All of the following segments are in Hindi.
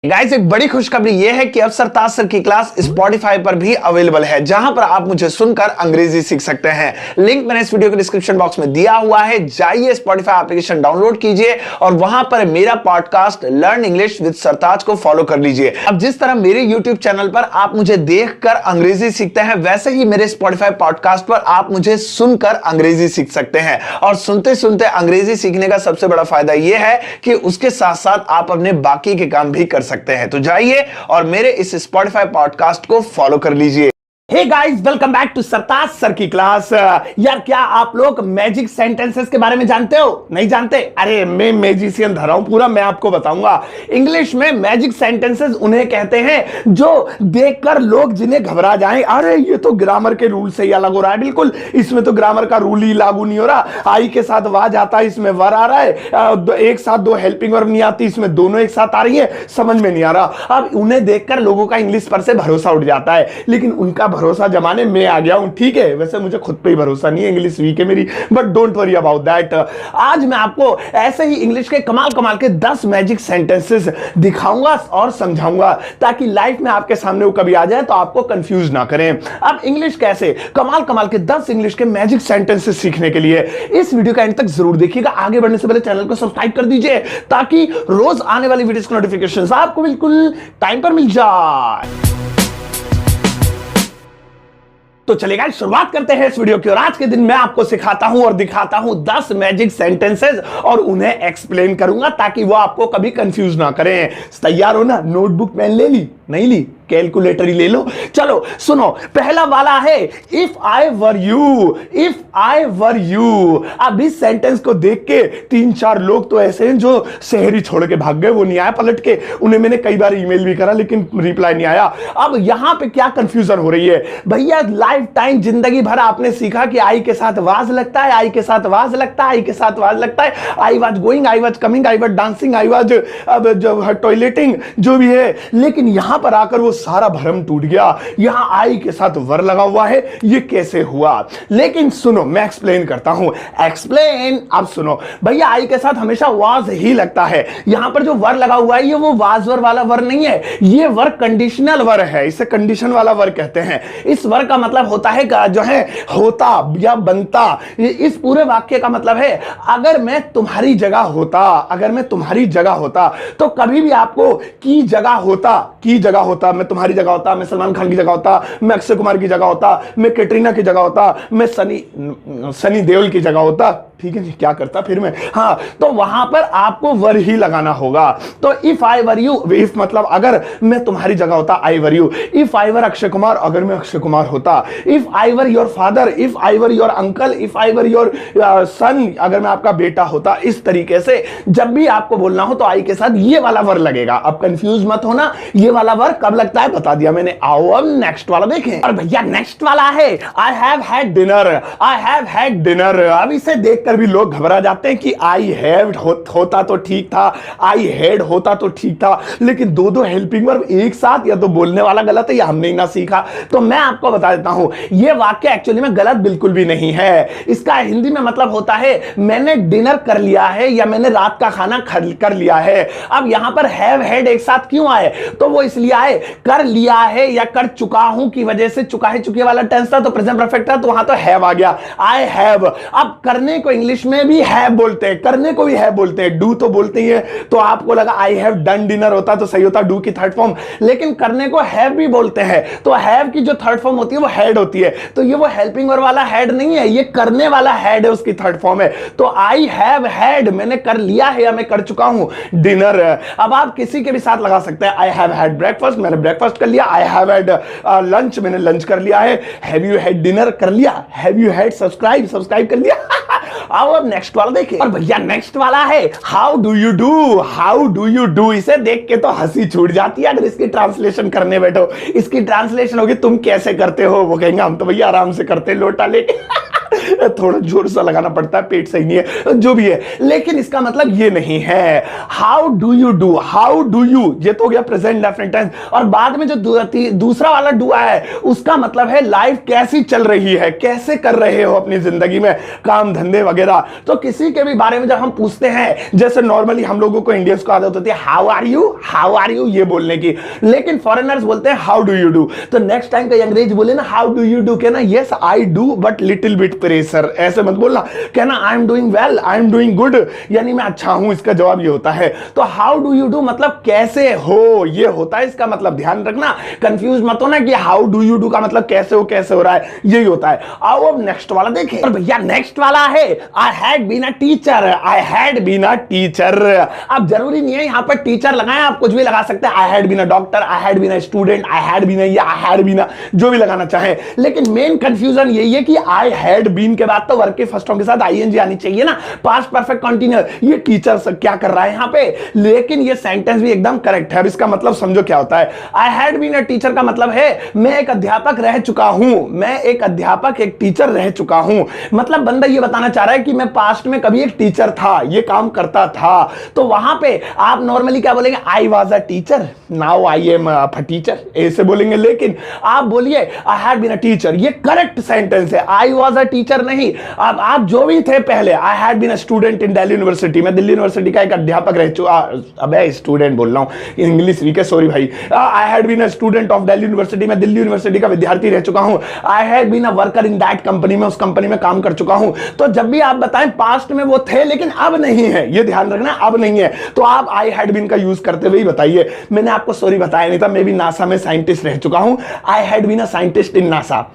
गाइस एक बड़ी खुशखबरी यह है कि अब सरताज सर की क्लास स्पॉटिफाई पर भी अवेलेबल है, जहां पर आप मुझे सुनकर अंग्रेजी सीख सकते हैं। लिंक मैंने इस वीडियो के डिस्क्रिप्शन बॉक्स में दिया हुआ है। जाइए स्पॉटिफाई एप्लीकेशन डाउनलोड कीजिए और वहां पर मेरा पॉडकास्ट लर्न इंग्लिश विद सरताज को फॉलो कर लीजिए। अब जिस तरह मेरे यूट्यूब चैनल पर आप मुझे देखकर अंग्रेजी सीखते हैं, वैसे ही मेरे स्पॉटिफाई पॉडकास्ट पर आप मुझे सुनकर अंग्रेजी सीख सकते हैं। और सुनते सुनते अंग्रेजी सीखने का सबसे बड़ा फायदा यह है कि उसके साथ साथ आप अपने बाकी के काम भी कर सकते हैं। तो जाइए और मेरे इस स्पॉटिफाई पॉडकास्ट को फॉलो कर लीजिए। Hey guys, welcome back to Sartaj sir की क्लास। यार, क्या आप लोग मैजिक सेंटेंसेस के बारे में जानते हो? नहीं जानते? अरे मैं मैजिशियन धरा हूं पूरा, मैं आपको बताऊंगा। इंग्लिश में मैजिक सेंटेंसेस उन्हें कहते हैं जो देखकर लोग जिन्हें घबरा जाएं। अरे ये तो ग्रामर के रूल से ही अलग हो रहा है। बिल्कुल, इसमें तो ग्रामर का रूल ही लागू नहीं हो रहा। आई के साथ वाज आता है, इसमें वर आ रहा है। एक साथ दो हेल्पिंग वर्ब नहीं आती, इसमें दोनों एक साथ आ रही है। समझ में नहीं आ रहा। अब उन्हें देखकर लोगों का इंग्लिश पर से भरोसा उठ जाता है, लेकिन उनका भरोसा जमाने में आ गया हूं। ठीक है, वैसे मुझे खुद पे ही भरोसा नहीं है, इंग्लिश वीक है मेरी, but don't worry about that. आज मैं आपको ऐसे ही इंग्लिश के कमाल कमाल के 10 मैजिक सेंटेंसेस दिखाऊंगा और समझाऊंगा, ताकि लाइफ में आपके सामने वो कभी आ जाए तो आपको कंफ्यूज ना करें। अब इंग्लिश कैसे, कमाल कमाल के 10 इंग्लिश के मैजिक सेंटेंसेस सीखने के लिए इस वीडियो का एंड तक जरूर देखिएगा। आगे बढ़ने से पहले चैनल को सब्सक्राइब कर दीजिए, ताकि रोज आने वाली वीडियोस की नोटिफिकेशंस आपको बिल्कुल टाइम पर मिल जाए। तो चलेगा, शुरुआत करते हैं इस वीडियो की। और आज के दिन मैं आपको सिखाता हूं और दिखाता हूं 10 मैजिक सेंटेंसेस और उन्हें एक्सप्लेन करूंगा, ताकि वो आपको कभी कंफ्यूज ना करें। तैयार हो ना? नोटबुक पेन ले ली? नहीं ली? कैलकुलेटर ही ले लो। चलो सुनो, पहला वाला है if I were you. If I were you. अब इस सेंटेंस को देख के 3-4 लोग तो ऐसे हैं जो शहरी छोड़ के भाग गए, वो नहीं आया पलट के। उन्हें मैंने कई बार ईमेल भी करा, लेकिन रिप्लाई नहीं आया। अब यहां पे क्या कंफ्यूजन हो रही है भैया? लाइफ टाइम जिंदगी भर आपने सीखा कि आई के साथ वाज लगता है, आई के साथ वाज लगता है, आई के साथ वाज लगता है। I was going, I was coming, I was dancing, I was जो टॉयलेटिंग, जो भी है। लेकिन यहां पर आकर वो सारा भ्रम टूट गया। यहां आई के साथ वर लगा हुआ है, ये कैसे हुआ? लेकिन सुनो, मैं एक्सप्लेन करता हूं। एक्सप्लेन। अब सुनो भैया, आई के साथ हमेशा वाज ही लगता है। यहां पर जो वर लगा हुआ है, ये वो वाज वर वाला वर नहीं है, ये वर कंडीशनल वर है। इसे कंडीशन वाला वर कहते हैं। इस वर का मतलब होता है जो है होता या बनता। इस पूरे वाक्य का मतलब है अगर मैं तुम्हारी जगह होता, अगर मैं तुम्हारी जगह होता तो कभी भी आपको की जगह होता, मैं तुम्हारी जगह होता, मैं सलमान खान की जगह होता, मैं अक्षय कुमार की जगह होता, मैं कैटरीना की जगह होता, मैं सनी देओल की जगह होता। ठीक है, क्या करता फिर मैं? हाँ, तो वहां पर आपको वर ही लगाना होगा। तो if I were you, if मतलब अगर मैं तुम्हारी जगह होता, आई वर यू। इफ आई वर अक्षय कुमार, अगर मैं अक्षय कुमार होता। If I were your father, if I were your uncle, if I were your son, अगर मैं आपका बेटा होता। इस तरीके से जब भी आपको बोलना हो तो आई के साथ ये वाला वर लगेगा। अब कंफ्यूज मत होना, ये वाला वर कब लगता है बता दिया मैंने। आओ अब नेक्स्ट वाला देखें। और भैया नेक्स्ट वाला है I have had dinner. I have had dinner. अब इसे देखकर भी लोग घबरा जाते हैं कि आई हैव होता तो ठीक था, आई हैड होता तो ठीक था, लेकिन दो हेल्पिंग वर्ब एक साथ, या तो बोलने वाला गलत है या हमने ही ना सीखा। तो मैं आपको बता देता हूं, यह वाक्य एक्चुअली में गलत बिल्कुल भी नहीं है। इसका हिंदी में मतलब होता है मैंने डिनर कर लिया है या मैंने रात का खाना कर लिया है। अब यहां पर हैव हैड एक साथ क्यों आए? तो वो इसलिए आए, कर लिया है या कर चुका हूं की वजह से, चुका है चुके वाला टेंस था तो प्रेजेंट परफेक्ट था, तो वहां तो हैव आ गया, आई हैव। अब करने को इंग्लिश में भी हैव बोलते हैं, करने को भी हैव बोलते हैं, डू तो बोलते ही है। तो आपको लगा आई हैव डन डिनर होता तो सही होता, डू की थर्ड फॉर्म, लेकिन करने को हैव भी बोलते हैं। तो हैव की जो थर्ड फॉर्म होती है वो हैड होती है। तो ये वो हेल्पिंग वर्ब वाला हैड नहीं है, ये करने वाला हैड है, उसकी थर्ड फॉर्म है। तो आई हैव हैड, मैंने कर लिया है या मैं कर चुका हूं डिनर। अब आप किसी के भी साथ लगा सकते हैं। आई हैव हैड ब्रेकफास्ट, मैंने ब्रेकफास्ट कर लिया। आई हैव हैड लंच, मैंने लंच कर लिया है। हैव यू हैड डिनर, कर लिया। हैव यू हैड सब्सक्राइब कर लिया। आओ अब नेक्स्ट वाला देखें। और भैया नेक्स्ट वाला है how do you do. How do you do, इसे देख के तो हंसी छूट जाती है अगर इसकी ट्रांसलेशन करने बैठो। इसकी ट्रांसलेशन होगी तुम कैसे करते हो, वो कहेंगे हम तो भैया आराम से करते लोटा लेके। थोड़ा जोर सा लगाना पड़ता है, पेट सही नहीं है, जो भी है, लेकिन इसका मतलब ये नहीं है। How do you do, how do you, ये तो हो गया प्रेजेंट डेफिनेट टेंस। और बाद में जो दूसरा वाला डू है उसका मतलब है लाइफ कैसी चल रही है, कैसे कर रहे हो अपनी जिंदगी में काम धंधे वगैरह। तो किसी के भी बारे में जब हम पूछते हैं, जैसे नॉर्मली हम लोगों को इंडियंस को आदत होती है हाउ आर यू ये बोलने की, लेकिन फॉरेनर्स बोलते हैं हाउ डू यू डू। तो नेक्स्ट टाइम कहीं अंग्रेज बोले ना हाउ डू यू डू, कहना yes I do but little bit pressure, ऐसे मत बोलना, कहना I am doing well, I am doing good, यानी मैं अच्छा हूं, इसका जवाब ये होता है। तो हाउ डू यू डू मतलब कैसे हो, ये होता है इसका मतलब, ध्यान रखना, कंफ्यूज मत होना कि हाउ डू यू डू का मतलब कैसे हो रहा है, यही होता है। आओ अब नेक्स्ट वाला देखें। और भैया नेक्स्ट वाला है I had been a teacher, I had been a teacher. अब जरूरी नहीं है यहां पर टीचर लगाएं, आप कुछ भी लगा सकते हैं, I had been a doctor, I had been a student, I had been या आई हैड बीन, जो भी लगाना चाहे। लेकिन मेन कंफ्यूजन यही है कि आई हैड बीन के बाद तो वर्ब के फर्स्ट फॉर्म के साथ आईएनजी आनी चाहिए ना, पास्ट परफेक्ट कंटीन्यूअस। ये टीचर क्या कर रहा है यहां पे, लेकिन ये सेंटेंस भी एकदम करेक्ट है। अब इसका मतलब समझो क्या होता है। I had been a teacher का मतलब है मैं एक अध्यापक रह चुका हूं, मैं एक अध्यापक एक टीचर रह चुका हूं। मतलब बंदा ये बताना चाह रहा है कि मैं पास्ट में कभी एक टीचर था, ये काम करता था। तो वहां पे आप नॉर्मली क्या बोलेंगे, I was a teacher, now I am a teacher, ऐसे बोलेंगे। लेकिन आप बोलिए I had been a teacher, ये करेक्ट सेंटेंस है, आई वाज अ टीचर नहीं। अब आप जो भी थे पहले, I had been a student in Delhi University, मैं दिल्ली यूनिवर्सिटी का एक अध्यापक रह चुका, अबे स्टूडेंट बोल रहा हूं, इंग्लिश वीक है, सॉरी भाई। I had been a student of Delhi University, मैं दिल्ली यूनिवर्सिटी का विद्यार्थी रह चुका हूं। I had been a worker in that company, में उस कंपनी में काम कर चुका हूं। तो जब भी आप बताएं पास्ट में वो थे लेकिन अब नहीं है, ये ध्यान रखना, अब नहीं है, तो आप आई हैड बीन का यूज करते हुए ही बताइए। मैंने आपको सॉरी बताया नहीं था, मैं भी नासा में साइंटिस्ट रह चुका हूं, I had been a scientist in NASA.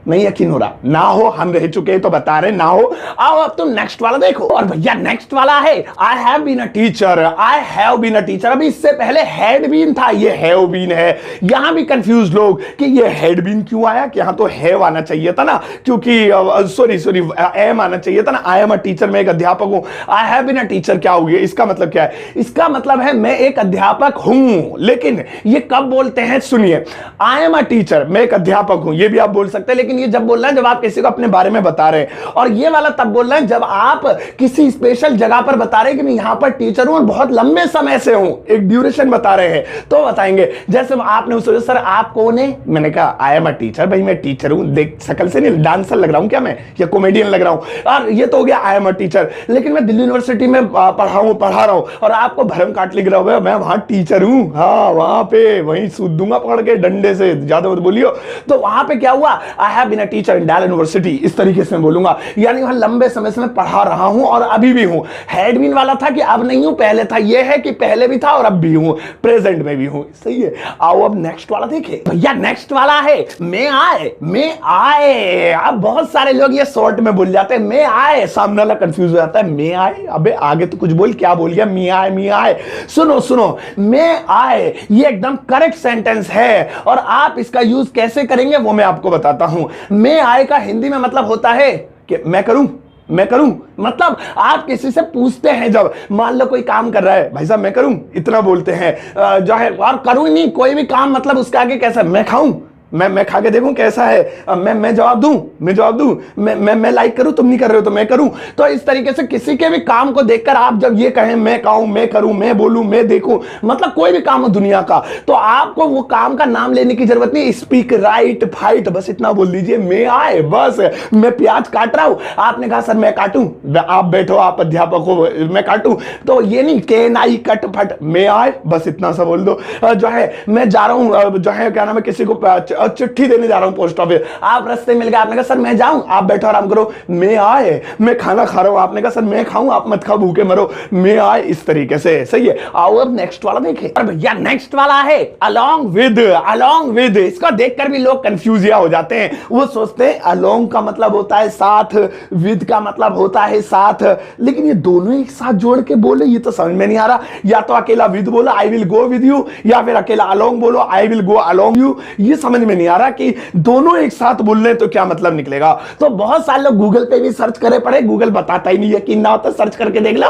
नहीं यकीन हो रहा, ना हो, हम रह चुके हैं तो बता रहे, ना हो। आओ अब तुम नेक्स्ट वाला देखो। और भैया नेक्स्ट वाला है I have been a teacher, I have been a teacher. अभी इससे पहले हैड बीन था, ये हैव बीन है। यहां भी कंफ्यूज लोग कि ये हैड बीन क्यों आया, कि यहां तो हैव आना चाहिए था ना, क्योंकि सॉरी एम आना चाहिए था ना, आई एम अ टीचर, मैं एक अध्यापक हूं। I have been a teacher क्या हो गया, इसका मतलब क्या है, इसका मतलब है मैं एक अध्यापक हूं। लेकिन ये कब बोलते हैं, सुनिए, आई एम अ टीचर, मैं एक अध्यापक हूं, ये भी आप बोल सकते हैं, लेकिन ये जब बोल रहे हैं जब आप किसी को अपने बारे में बता रहे हैं। और ये वाला तब बोल रहे हैं जब आप किसी स्पेशल जगह पर बता रहे हैं कि मैं यहां पर टीचर हूं और बहुत लंबे समय से हूं, एक ड्यूरेशन बता रहे हैं, तो बताएंगे। जैसे आपने उससे सर आप कौन है, मैंने कहा आई एम अ टीचर, भाई मैं टीचर हूं, देख शकल से नहीं डांसर लग रहा हूं क्या मैं, या कॉमेडियन लग रहा हूं, और ये तो हो गया आई एम अ टीचर। लेकिन मैं दिल्ली यूनिवर्सिटी में पढ़ा रहा हूं और आपको भरम काट लिख रहा हूं, मैं वहां टीचर हूं, हाँ वहां पे वहीं सूद दूंगा पकड़ के डंडे से, ज्यादा मत बोलियो। तो वहां पे क्या हुआ, I have been a teacher in Delhi University, इस तरीके से मैं बोलूंगा, यानी वहां लंबे समय से मैं पढ़ा रहा हूं और अभी भी हूं। हैड बीन वाला था कि अब नहीं हूं, पहले था, यह है कि पहले भी था और अब भी हूं, प्रेजेंट में भी हूं, सही है। आओ अब नेक्स्ट वाला देखें। भैया नेक्स्ट वाला है मैं आए। अब बहुत सारे लोग ये शॉर्ट में बोल जाते हैं मैं आए, सामने वाला कंफ्यूज हो जाता है, मैं आए, अबे आगे तो कुछ बोल, क्या बोल गया, मी आए। सुनो, मैं आए ये एकदम करेक्ट सेंटेंस है और आप इसका यूज कैसे करेंगे वो मैं आपको बताता हूं। मैं आए का हिंदी में मतलब होता है कि मैं करूं, मतलब आप किसी से पूछते हैं, जब मान लो कोई काम कर रहा है, भाई साहब मैं करूं, इतना बोलते हैं जो है, और करूं नहीं कोई भी काम, मतलब उसका आगे कैसा, मैं खाऊं, मैं खा के देखूं कैसा है, मैं जवाब दूं, मैं लाइक करूं, तुम नहीं कर रहे हो तो मैं करूं। तो इस तरीके से किसी के भी काम को देखकर आप जब ये कहें मैं कहूं, मैं करूं, मैं बोलूं, मैं देखूं, मतलब कोई भी काम हो दुनिया का, तो आपको वो काम का नाम लेने की जरूरत नहीं, स्पीक, राइट, फाइट, बस इतना बोल दीजिए, मैं आए। बस मैं प्याज काट रहा हूं, आपने कहा सर मैं काटूं, आप बैठो, आप अध्यापक हो, मैं काटूं, तो ये नहीं के नाई कट फट, मैं आए, बस इतना सा बोल दो। जो है मैं जा रहा हूं, जो है क्या नाम है, किसी को चिट्ठी देने जा रहा हूं पोस्ट ऑफिस, आप रास्ते मिल गए, आपने कहा सर मैं जाऊं, आप बैठो आराम करो, मैं आए। मैं खाना खा रहा हूं, आपने कहा सर मैं खाऊं, आप मत खाओ भूखे मरो, मैं आए, इस तरीके से, सही है। आओ अब नेक्स्ट वाला देखें। और भैया नेक्स्ट वाला है along with, इसको देखकर भी लोग कंफ्यूज हो जाते हैं, वो सोचते हैं along का मतलब होता है साथ, with का मतलब होता है साथ, लेकिन ये दोनों एक साथ जोड़ के बोले ये तो समझ में नहीं आ रहा। या तो अकेला with बोलो I will go with you, या फिर अकेला along बोलो I will go along you, ये समझ में में नहीं आ रहा कि दोनों एक साथ बोल रहे तो क्या मतलब निकलेगा। तो बहुत सारे लोग गूगल पे भी सर्च करे पड़े, गूगल बताता ही नहीं है कि ना होता सर्च करके देख लो।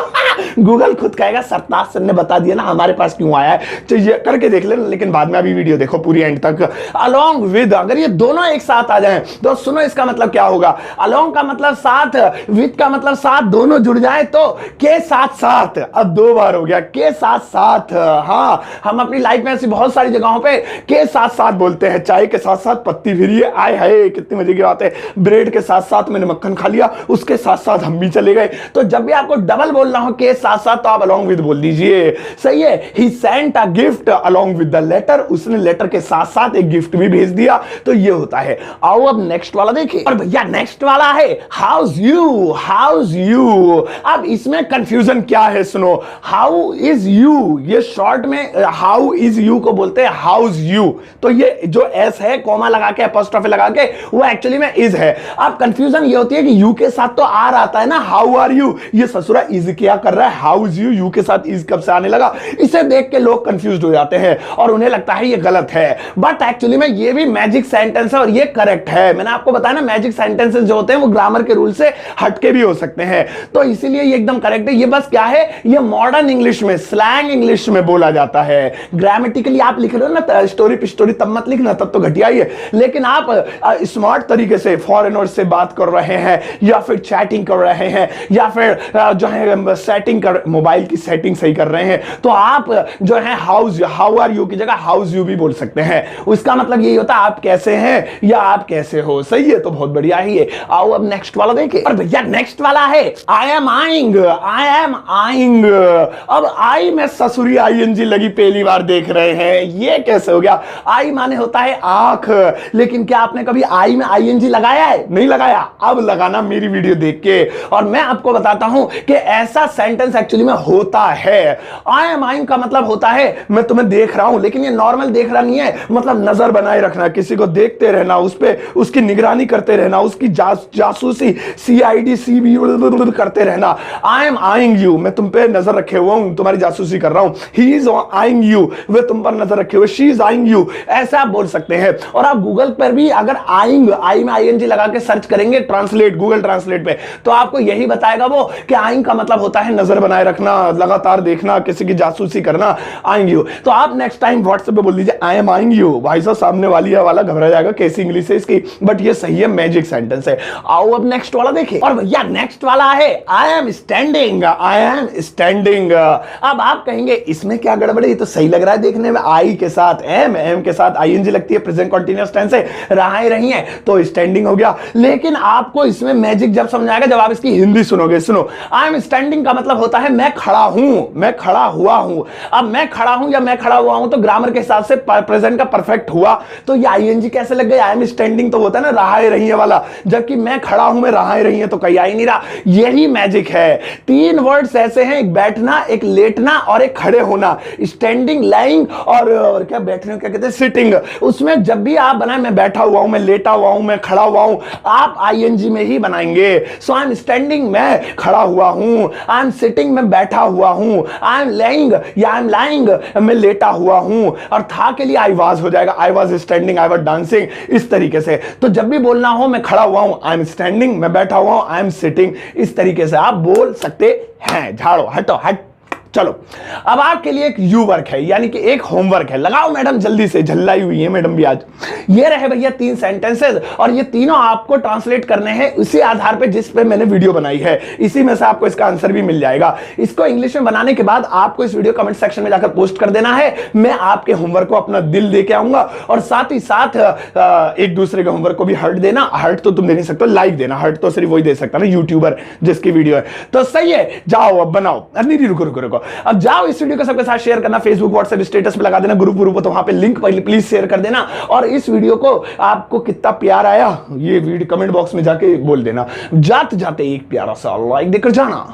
गूगल खुद कहेगा सरताज सर ने बता दिया ना हमारे पास क्यों आया है, तो ये करके देख लेना। लेकिन बाद में अभी वीडियो देखो पूरी एंड तक। अलोंग विद, अगर ये दोनों एक साथ आ जाएं तो सुनो इसका मतलब क्या होगा। अलोंग का मतलब साथ, विद का मतलब साथ, दोनों जुड़ जाए तो के साथ साथ। अब दो बार हो गया के साथ साथ। हाँ, हम अपनी लाइफ में ऐसी बहुत सारी जगहों पे के साथ साथ बोलते हैं। चाय के साथ साथ पत्ती फिरी है, आए हाय कितनी मजे की बात है। ब्रेड के साथ साथ मैंने मक्खन खा लिया, उसके साथ साथ हम भी चले गए। तो जब भी आपको डबल बोलना हो के साथ साथ तो आप अलोंग विद बोल दीजिए। सही है। He sent a gift along with the letter, उसने लेटर के साथ साथ एक गिफ्ट भी भेज दिया। तो ये होता है। आओ अब नेक्स्ट वाला देखिए। और भैया नेक्स्ट वाला है हाउस यू, हाउस यू। अब इसमें कंफ्यूजन क्या है सुनो। हाउ इज यू, ये शॉर्ट में हाउ इज यू को बोलते हैं हाउस यू। तो ये जो एस है कॉमा लगा के अपोस्ट्रोफी लगा के वो एक्चुअली में इज है। अब कंफ्यूजन ये होती है कि यू के साथ तो आर आता है ना, हाउ आर यू। ये ससुरा इज क्या कर रहा है, हाउस यू, यू के साथ इज कब से आने लगा। इसे देख के लोग कंफ्यूज हो जाते हैं और उन्हें लगता है ये गलत है। बट एक्चुअली में ये भी मैजिक सेंटेंस है और ये करेक्ट है। मैंने आपको बताया ना मैजिक सेंटेंसेस जो होते हैं वो ग्रामर के रूल से हटके भी हो सकते हैं, तो इसीलिए ये एकदम करेक्ट है। ये बस क्या है, ये मॉडर्न इंग्लिश में, स्लैंग इंग्लिश में बोला जाता है। ग्रामेटिकली आप लिख रहे हो ना स्टोरी पिस्टोरी, तब मत लिखना, तब तो घटिया ही है। लेकिन आप स्मार्ट तरीके से फॉरेनर से बात कर रहे हैं या फिर चैटिंग कर रहे हैं या फिर जो है सेटिंग कर, मोबाइल की सेटिंग सही कर रहे हैं, तो आप जो है हाउस, हाउ आर यू की जगह हाउस यू भी बोल सकते हैं। उसका मतलब यही होता है आप कैसे हैं या आप कैसे हो। सही है, तो बहुत बढ़िया ही है। आओ अब नेक्स्ट वाला देखिए। और भैया नेक्स्ट वाला है I am eyeing, I am eyeing. अब आई में ससुरी आईएनजी लगी पहली बार देख रहे हैं, ये कैसे हो गया। आई माने होता है आंख, लेकिन क्या आपने कभी आई में आईएनजी लगाया है? नहीं लगाया, अब लगाना मेरी वीडियो देख के। और मैं आपको बताता हूं कि ऐसा सेंटेंस एक्चुअली में होता है। आई एम आइंग का मतलब होता है मैं तुम्हें देख रहा हूं, लेकिन ये नॉर्मल देख रहा नहीं है, मतलब नजर बनाए रखना, किसी को देखते रहना, उस पे उसकी निगरानी करते रहना, उसकी जासूसी सीआईडी सीबीयू करते रहना। आई एम आइंग यू, मैं तुम पे नजर रखे हुआ हूं, तुम्हारी जासूसी कर रहा हूं। ही इज आइंग यू, वे तुम पर नजर रखे हुए। शी इज आइंग यू, ऐसा आप बोल सकते हैं। और आप गूगल पर भी अगर आइंग, आई में आईएनजी लगा के सर्च करेंगे ट्रांसलेट, गूगल ट्रांसलेट पे, तो आपको यही बताएगा वो कि आइंग का मतलब होता है नजर बनाए रखना, लगातार देखना, किसी की जासूसी करना। आइंग यू, तो आप नेक्स्ट टाइम व्हाट्सएप पे बोल दीजिए आई एम आइंग यू। भाई साहब सामने वाली है वाला घबरा जाएगा कैसी इंग्लिश है इसकी, बट ये सही है, मैजिक सेंटेंस है। आओ अब नेक्स्ट वाला देखिए। और भैया नेक्स्ट वाला है I am standing, I am standing. अब आप कहेंगे इसमें क्या गड़बड़ है, ये तो सही लग रहा है देखने में। आई के साथ एम, एम के साथ आईएनजी लगती है, प्रेजेंट कंटीन्यूअस टेंस है, रहाई रही है, तो स्टैंडिंग हो गया। लेकिन आपको इसमें मैजिक जब समझ आएगा जब आप इसकी हिंदी सुनोगे। सुनो, आई एम स्टैंडिंग का मतलब होता है मैं खड़ा हूं, मैं खड़ा हुआ हूं। अब मैं खड़ा हूं या मैं खड़ा हुआ हूं तो ग्रामर के हिसाब से प्रेजेंट का परफेक्ट हुआ, तो ये आईएनजी कैसे लग गई। आई एम स्टैंडिंग तो होता है ना रहाई रही है वाला, जबकि मैं खड़ा हूं में रहाई रही है तो कहीं आ ही नहीं रहा। यही मैजिक है। तीन वर्ड्स ऐसे हैं, एक बैठना, एक लेटना और एक खड़े होना। स्टैंडिंग, लाइंग और क्या बैठने क्या कहते हैं, सिटिंग। उसमें जब भी आप बनाए मैं बैठा हुआ हूं, मैं लेटा हुआ हूं, मैं खड़ा हुआ हूं, आप आईएनजी में ही बनाएंगे। सो आई एम स्टैंडिंग, मैं खड़ा हुआ हूं। आई एम सिटिंग, मैं बैठा हुआ हूं। आई एम लेइंग या आई एम लाइंग, मैं लेटा हुआ हूं। और था के लिए आई वाज हो जाएगा, I was standing, I was dancing, इस तरीके से। तो जब भी बोलना हो मैं खड़ा हुआ हूं, आई एम स्टैंडिंग, मैं बैठा हुआ हूं, आई एम सिटिंग, इस तरीके से आप बोल सकते हैं। झाड़ो, हटो, हट। चलो अब आपके लिए एक यू वर्क है, यानी कि एक होमवर्क है। लगाओ मैडम जल्दी से, झल्लाई हुई है मैडम भी आज। ये रहे भैया 3 सेंटेंसेस और ये तीनों आपको ट्रांसलेट करने हैं उसी आधार पे जिस पे मैंने वीडियो बनाई है। इसी में से आपको इसका आंसर भी मिल जाएगा। इसको इंग्लिश में बनाने के बाद आपको इस वीडियो कमेंट सेक्शन में जाकर पोस्ट कर देना है। मैं आपके होमवर्क को अपना दिल दे के आऊंगा और साथ ही साथ एक दूसरे के होमवर्क को भी हर्ट देना। हर्ट तो तुम दे नहीं सकते, लाइक देना। हर्ट तो सिर्फ वही दे सकता ना, यूट्यूबर जिसकी वीडियो है। तो सही है, जाओ अब बनाओ। नहीं रुको रुको रुको, अब जाओ इस वीडियो को सबके साथ शेयर करना, फेसबुक व्हाट्सएप स्टेटस पे लगा देना, ग्रुप तो वहां पे लिंक प्लीज शेयर कर देना। और इस वीडियो को आपको कितना प्यार आया ये वीडियो कमेंट बॉक्स में जाके बोल देना। जाते जाते एक प्यारा सा लाइक देकर जाना।